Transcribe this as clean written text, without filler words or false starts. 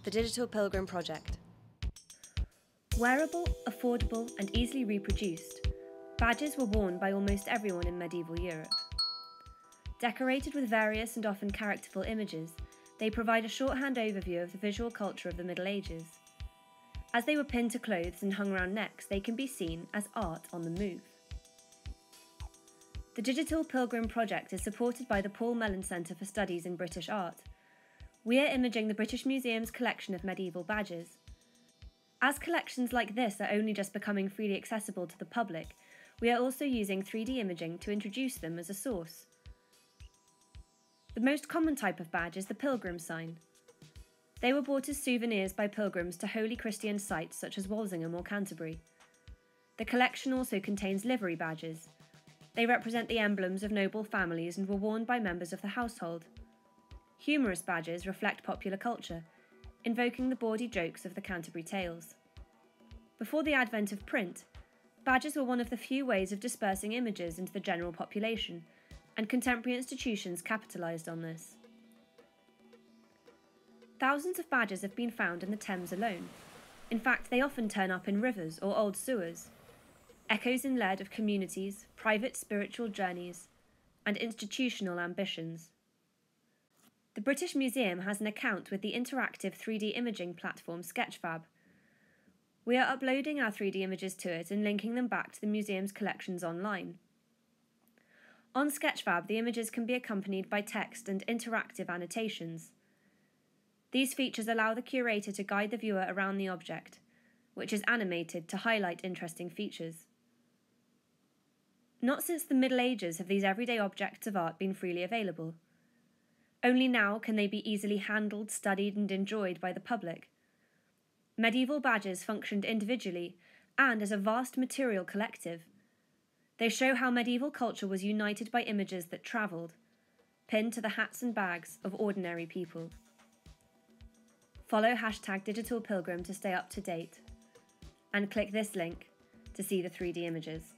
the Digital Pilgrim Project. Wearable, affordable and easily reproduced, badges were worn by almost everyone in medieval Europe. Decorated with various and often characterful images, they provide a shorthand overview of the visual culture of the Middle Ages. As they were pinned to clothes and hung around necks, they can be seen as art on the move. The Digital Pilgrim Project is supported by the Paul Mellon Centre for Studies in British Art. We are imaging the British Museum's collection of medieval badges. As collections like this are only just becoming freely accessible to the public, we are also using 3D imaging to introduce them as a source. The most common type of badge is the pilgrim sign. They were bought as souvenirs by pilgrims to holy Christian sites such as Walsingham or Canterbury. The collection also contains livery badges. They represent the emblems of noble families and were worn by members of the household. Humorous badges reflect popular culture, invoking the bawdy jokes of the Canterbury Tales. Before the advent of print, badges were one of the few ways of dispersing images into the general population, and contemporary institutions capitalised on this. Thousands of badges have been found in the Thames alone. In fact, they often turn up in rivers or old sewers. Echoes in lead of communities, private spiritual journeys, and institutional ambitions. The British Museum has an account with the interactive 3D imaging platform Sketchfab. We are uploading our 3D images to it and linking them back to the museum's collections online. On Sketchfab, the images can be accompanied by text and interactive annotations. These features allow the curator to guide the viewer around the object, which is animated to highlight interesting features. Not since the Middle Ages have these everyday objects of art been freely available. Only now can they be easily handled, studied and enjoyed by the public. Medieval badges functioned individually and as a vast material collective. They show how medieval culture was united by images that travelled, pinned to the hats and bags of ordinary people. Follow #DigitalPilgrim to stay up to date, and click this link to see the 3D images.